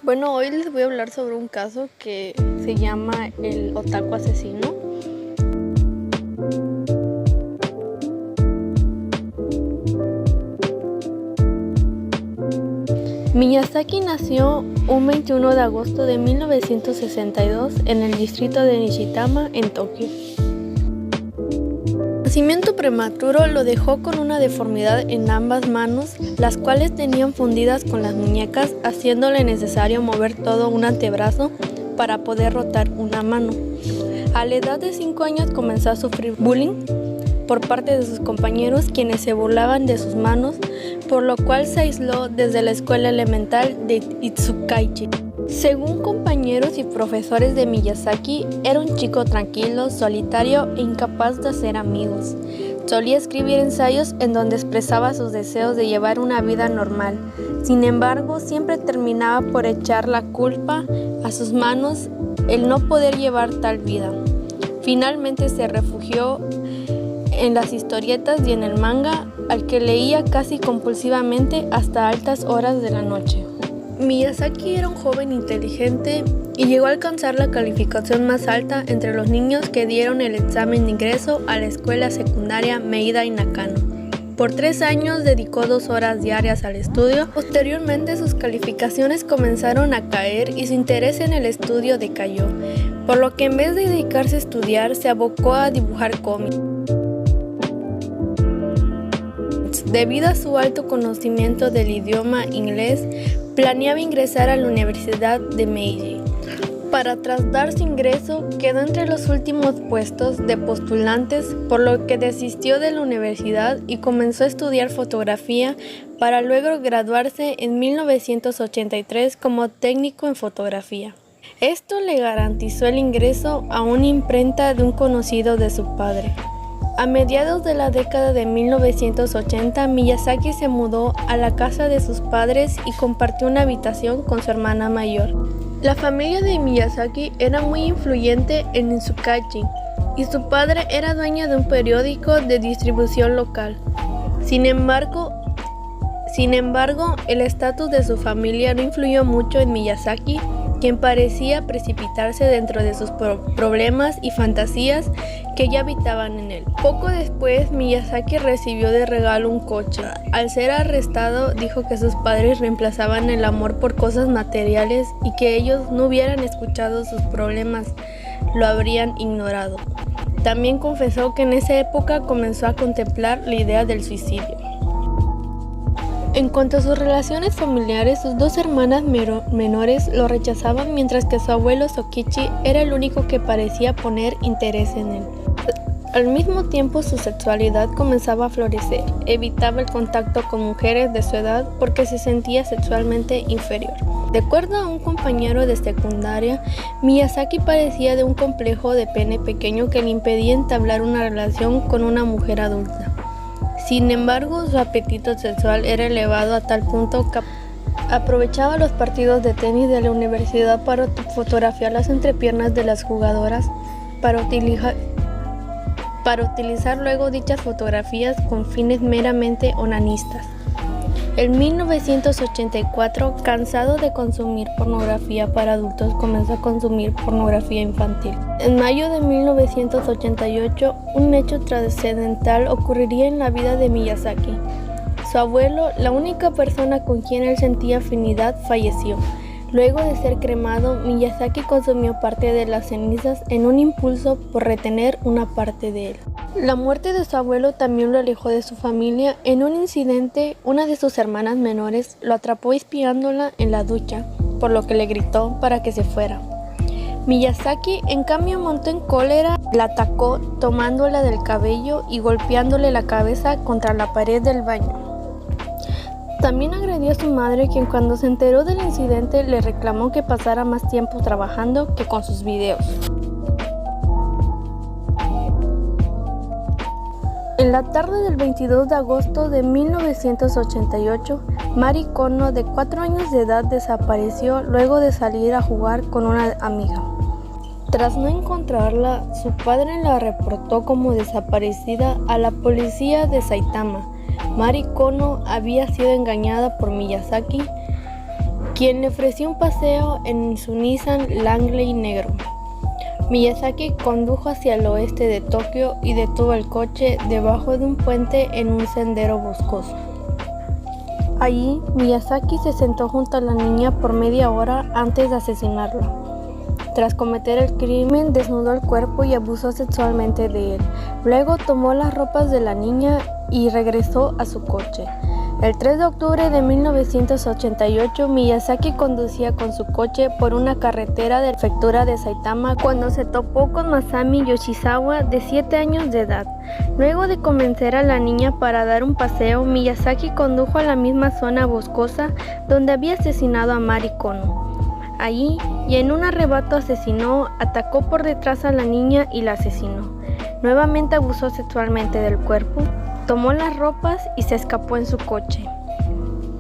Bueno, hoy les voy a hablar sobre un caso que se llama el otaku asesino. Miyazaki nació un 21 de agosto de 1962 en el distrito de Nishitama, en Tokio. El nacimiento prematuro lo dejó con una deformidad en ambas manos, las cuales tenían fundidas con las muñecas, haciéndole necesario mover todo un antebrazo para poder rotar una mano. A la edad de 5 años comenzó a sufrir bullying por parte de sus compañeros, quienes se burlaban de sus manos, por lo cual se aisló desde la escuela elemental de Itsukaichi. Según compañeros y profesores de Miyazaki, era un chico tranquilo, solitario e incapaz de hacer amigos. Solía escribir ensayos en donde expresaba sus deseos de llevar una vida normal. Sin embargo, siempre terminaba por echar la culpa a sus manos el no poder llevar tal vida. Finalmente se refugió en las historietas y en el manga, al que leía casi compulsivamente hasta altas horas de la noche. Miyazaki era un joven inteligente y llegó a alcanzar la calificación más alta entre los niños que dieron el examen de ingreso a la escuela secundaria Meida y Nakano. Por 3 años dedicó 2 horas diarias al estudio. Posteriormente sus calificaciones comenzaron a caer y su interés en el estudio decayó, por lo que en vez de dedicarse a estudiar se abocó a dibujar cómics. Debido a su alto conocimiento del idioma inglés, planeaba ingresar a la Universidad de Meiji. Para trasladar su ingreso, quedó entre los últimos puestos de postulantes, por lo que desistió de la universidad y comenzó a estudiar fotografía para luego graduarse en 1983 como técnico en fotografía. Esto le garantizó el ingreso a una imprenta de un conocido de su padre. A mediados de la década de 1980, Miyazaki se mudó a la casa de sus padres y compartió una habitación con su hermana mayor. La familia de Miyazaki era muy influyente en Itsukaichi y su padre era dueño de un periódico de distribución local. Sin embargo, el estatus de su familia no influyó mucho en Miyazaki, quien parecía precipitarse dentro de sus problemas y fantasías que ya habitaban en él. Poco después, Miyazaki recibió de regalo un coche. Al ser arrestado, dijo que sus padres reemplazaban el amor por cosas materiales y que ellos no hubieran escuchado sus problemas, lo habrían ignorado. También confesó que en esa época comenzó a contemplar la idea del suicidio. En cuanto a sus relaciones familiares, sus 2 hermanas menores lo rechazaban, mientras que su abuelo Sokichi era el único que parecía poner interés en él. Al mismo tiempo, su sexualidad comenzaba a florecer. Evitaba el contacto con mujeres de su edad porque se sentía sexualmente inferior. De acuerdo a un compañero de secundaria, Miyazaki padecía de un complejo de pene pequeño que le impedía entablar una relación con una mujer adulta. Sin embargo, su apetito sexual era elevado a tal punto que aprovechaba los partidos de tenis de la universidad para fotografiar las entrepiernas de las jugadoras para utilizar luego dichas fotografías con fines meramente onanistas. En 1984, cansado de consumir pornografía para adultos, comenzó a consumir pornografía infantil. En mayo de 1988, un hecho trascendental ocurriría en la vida de Miyazaki. Su abuelo, la única persona con quien él sentía afinidad, falleció. Luego de ser cremado, Miyazaki consumió parte de las cenizas en un impulso por retener una parte de él. La muerte de su abuelo también lo alejó de su familia. En un incidente, una de sus hermanas menores lo atrapó espiándola en la ducha, por lo que le gritó para que se fuera. Miyazaki, en cambio, montó en cólera, la atacó tomándola del cabello y golpeándole la cabeza contra la pared del baño. También agredió a su madre, quien cuando se enteró del incidente le reclamó que pasara más tiempo trabajando que con sus videos. En la tarde del 22 de agosto de 1988, Mari Kono, de 4 años de edad, desapareció luego de salir a jugar con una amiga. Tras no encontrarla, su padre la reportó como desaparecida a la policía de Saitama. Mari Kono había sido engañada por Miyazaki quien le ofreció un paseo en su Nissan Langley negro. Miyazaki condujo hacia el oeste de Tokio y detuvo el coche debajo de un puente en un sendero boscoso. Allí, Miyazaki se sentó junto a la niña por media hora antes de asesinarla. Tras cometer el crimen, desnudó el cuerpo y abusó sexualmente de él. Luego tomó las ropas de la niña y regresó a su coche. El 3 de octubre de 1988, Miyazaki conducía con su coche por una carretera de la prefectura de Saitama cuando se topó con Masami Yoshizawa, de 7 años de edad. Luego de convencer a la niña para dar un paseo, Miyazaki condujo a la misma zona boscosa donde había asesinado a Mari Kono. Allí, y en un arrebato asesinó, atacó por detrás a la niña y la asesinó. Nuevamente abusó sexualmente del cuerpo. Tomó las ropas y se escapó en su coche.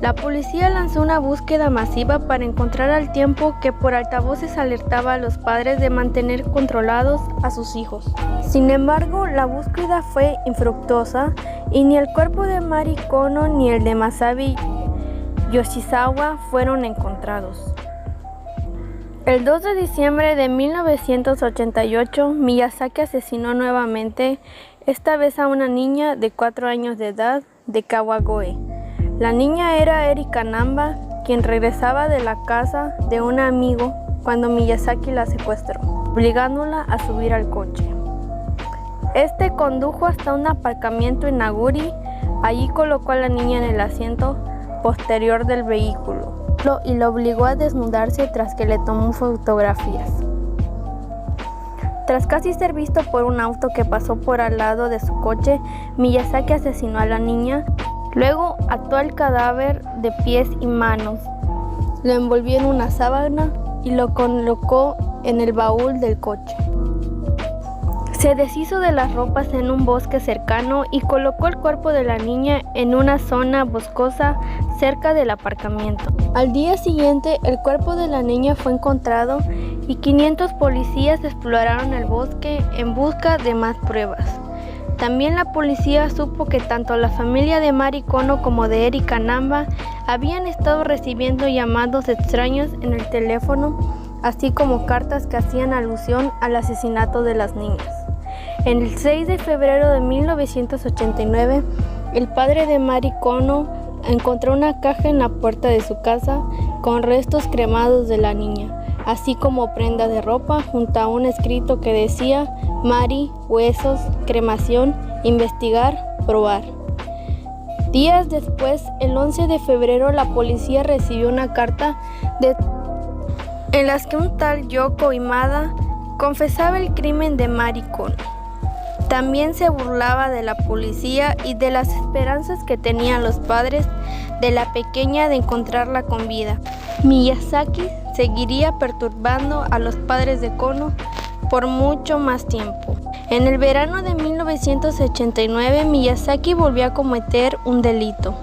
La policía lanzó una búsqueda masiva para encontrar al tiempo que por altavoces alertaba a los padres de mantener controlados a sus hijos. Sin embargo, la búsqueda fue infructuosa y ni el cuerpo de Mari Kono ni el de Masami Yoshizawa fueron encontrados. El 2 de diciembre de 1988, Miyazaki asesinó nuevamente, esta vez a una niña de 4 años de edad de Kawagoe. La niña era Erika Namba, quien regresaba de la casa de un amigo cuando Miyazaki la secuestró, obligándola a subir al coche. Este condujo hasta un aparcamiento en Naguri. Allí colocó a la niña en el asiento posterior del vehículo y la obligó a desnudarse tras que le tomó fotografías. Tras casi ser visto por un auto que pasó por al lado de su coche, Miyazaki asesinó a la niña. Luego ató el cadáver de pies y manos, lo envolvió en una sábana y lo colocó en el baúl del coche. Se deshizo de las ropas en un bosque cercano y colocó el cuerpo de la niña en una zona boscosa cerca del aparcamiento. Al día siguiente, el cuerpo de la niña fue encontrado y 500 policías exploraron el bosque en busca de más pruebas. También la policía supo que tanto la familia de Mari Kono como de Erika Namba habían estado recibiendo llamados extraños en el teléfono, así como cartas que hacían alusión al asesinato de las niñas. El 6 de febrero de 1989, el padre de Mari Kono encontró una caja en la puerta de su casa con restos cremados de la niña, así como prenda de ropa junto a un escrito que decía: Mari, huesos, cremación, investigar, probar. Días después, el 11 de febrero, la policía recibió una carta en la que un tal Yoko Imada confesaba el crimen de Mari Kono. También se burlaba de la policía y de las esperanzas que tenían los padres de la pequeña de encontrarla con vida. Miyazaki seguiría perturbando a los padres de Kono por mucho más tiempo. En el verano de 1989, Miyazaki volvió a cometer un delito.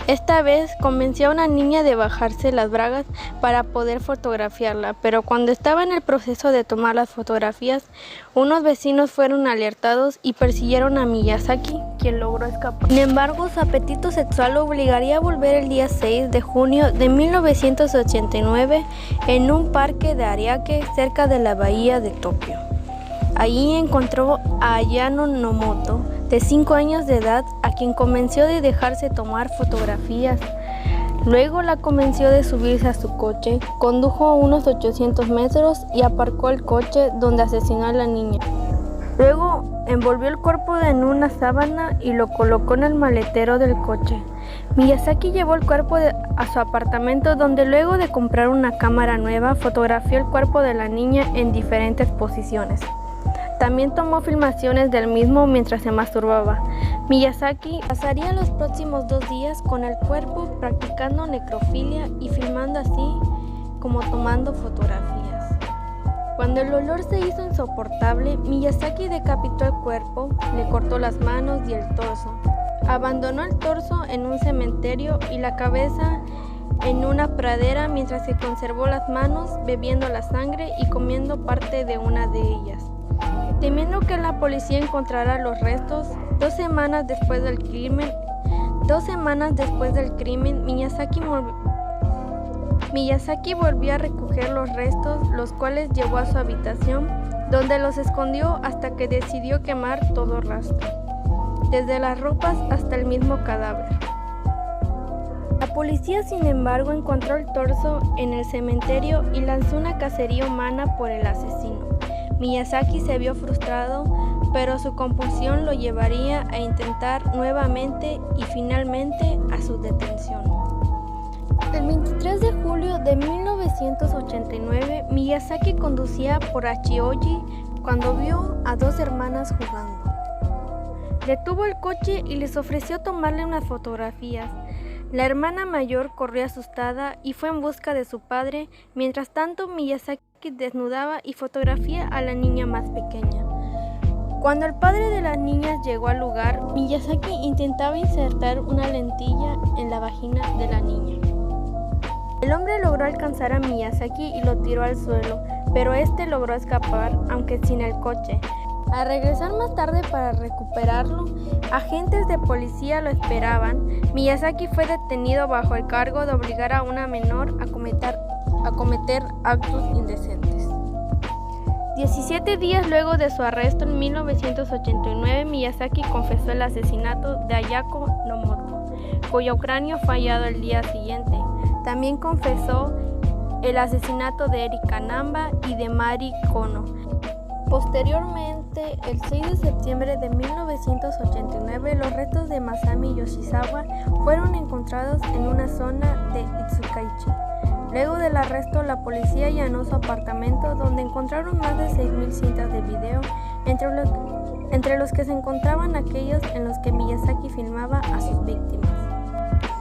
Esta vez convenció a una niña de bajarse las bragas para poder fotografiarla, pero cuando estaba en el proceso de tomar las fotografías, unos vecinos fueron alertados y persiguieron a Miyazaki, quien logró escapar. Sin embargo, su apetito sexual lo obligaría a volver el día 6 de junio de 1989 en un parque de Ariake cerca de la bahía de Tokio. Allí encontró a Ayano Nomoto, de 5 años de edad, a quien convenció de dejarse tomar fotografías. Luego la convenció de subirse a su coche, condujo unos 800 metros y aparcó el coche donde asesinó a la niña. Luego envolvió el cuerpo en una sábana y lo colocó en el maletero del coche. Miyazaki llevó el cuerpo a su apartamento, donde luego de comprar una cámara nueva, fotografió el cuerpo de la niña en diferentes posiciones. También tomó filmaciones del mismo mientras se masturbaba. Miyazaki pasaría los próximos 2 días con el cuerpo practicando necrofilia y filmando, así como tomando fotografías. Cuando el olor se hizo insoportable, Miyazaki decapitó el cuerpo, le cortó las manos y el torso. Abandonó el torso en un cementerio y la cabeza en una pradera, mientras que conservó las manos, bebiendo la sangre y comiendo parte de una de ellas. Temiendo que la policía encontrara los restos, 2 semanas después del crimen, Miyazaki volvió a recoger los restos, los cuales llevó a su habitación, donde los escondió hasta que decidió quemar todo rastro, desde las ropas hasta el mismo cadáver. La policía, sin embargo, encontró el torso en el cementerio y lanzó una cacería humana por el asesino. Miyazaki se vio frustrado, pero su compulsión lo llevaría a intentar nuevamente y finalmente a su detención. El 23 de julio de 1989, Miyazaki conducía por Hachioji cuando vio a dos hermanas jugando. Detuvo el coche y les ofreció tomarle unas fotografías. La hermana mayor corrió asustada y fue en busca de su padre. Mientras tanto, Miyazaki desnudaba y fotografía a la niña más pequeña. Cuando el padre de las niñas llegó al lugar, Miyazaki intentaba insertar una lentilla en la vagina de la niña. El hombre logró alcanzar a Miyazaki y lo tiró al suelo, pero este logró escapar, aunque sin el coche. Al regresar más tarde para recuperarlo, agentes de policía lo esperaban. Miyazaki fue detenido bajo el cargo de obligar a una menor a cometer actos indecentes. 17 días luego de su arresto en 1989, Miyazaki confesó el asesinato de Ayako Nomoto, cuyo cráneo fue hallado el día siguiente. También confesó el asesinato de Erika Namba y de Mari Kono. Posteriormente, el 6 de septiembre de 1989, los restos de Masami Yoshizawa fueron encontrados en una zona de Itsukaichi. Luego del arresto, la policía allanó su apartamento, donde encontraron más de 6.000 cintas de video, entre los que se encontraban aquellos en los que Miyazaki filmaba a sus víctimas.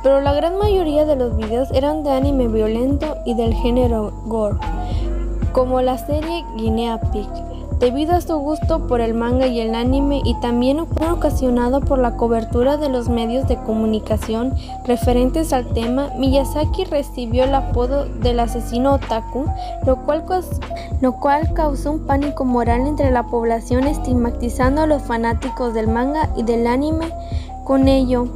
Pero la gran mayoría de los videos eran de anime violento y del género gore, como la serie Guinea Pig. Debido a su gusto por el manga y el anime, y también ocasionado por la cobertura de los medios de comunicación referentes al tema, Miyazaki recibió el apodo del asesino otaku, lo cual causó un pánico moral entre la población, estigmatizando a los fanáticos del manga y del anime con ello,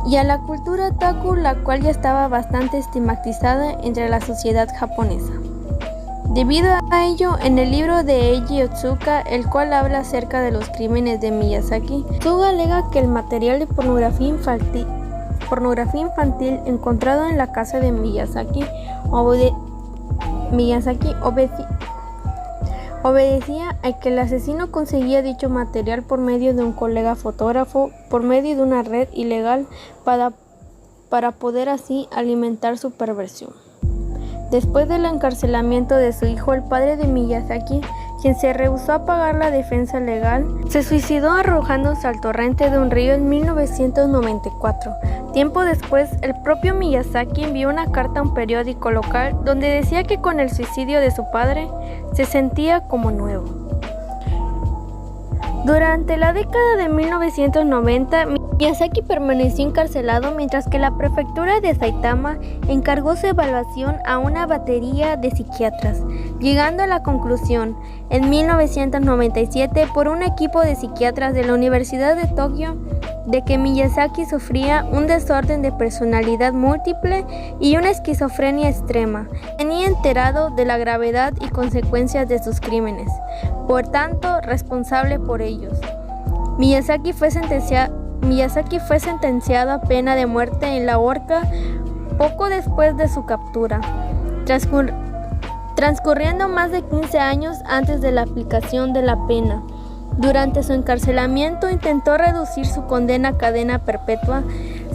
y a la cultura otaku, la cual ya estaba bastante estigmatizada entre la sociedad japonesa. Debido a ello, en el libro de Eiji Otsuka, el cual habla acerca de los crímenes de Miyazaki, Otsuka alega que el material de pornografía infantil encontrado en la casa de Miyazaki obedecía a que el asesino conseguía dicho material por medio de un colega fotógrafo, por medio de una red ilegal para poder así alimentar su perversión. Después del encarcelamiento de su hijo, el padre de Miyazaki, quien se rehusó a pagar la defensa legal, se suicidó arrojándose al torrente de un río en 1994. Tiempo después, el propio Miyazaki envió una carta a un periódico local donde decía que con el suicidio de su padre se sentía como nuevo. Durante la década de 1990, Miyazaki permaneció encarcelado mientras que la prefectura de Saitama encargó su evaluación a una batería de psiquiatras, llegando a la conclusión, en 1997, por un equipo de psiquiatras de la Universidad de Tokio, de que Miyazaki sufría un desorden de personalidad múltiple y una esquizofrenia extrema. Tenía enterado de la gravedad y consecuencias de sus crímenes, por tanto, responsable por ellos. Miyazaki fue sentenciado a pena de muerte en la horca poco después de su captura, transcurriendo más de 15 años antes de la aplicación de la pena. Durante su encarcelamiento intentó reducir su condena a cadena perpetua,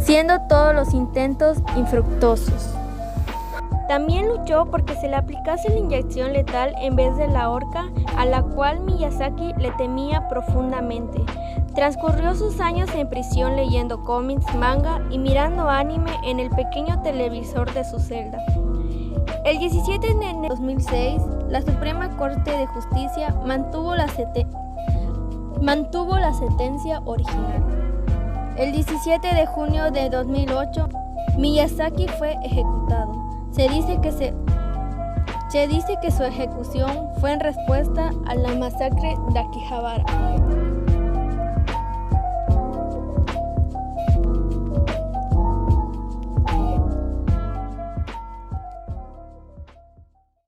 siendo todos los intentos infructuosos. También luchó porque se le aplicase la inyección letal en vez de la horca, a la cual Miyazaki le temía profundamente. Transcurrió sus años en prisión leyendo cómics, manga y mirando anime en el pequeño televisor de su celda. El 17 de enero de 2006, la Suprema Corte de Justicia mantuvo la sentencia original. El 17 de junio de 2008, Miyazaki fue ejecutado. Se dice que su ejecución fue en respuesta a la masacre de Akihabara.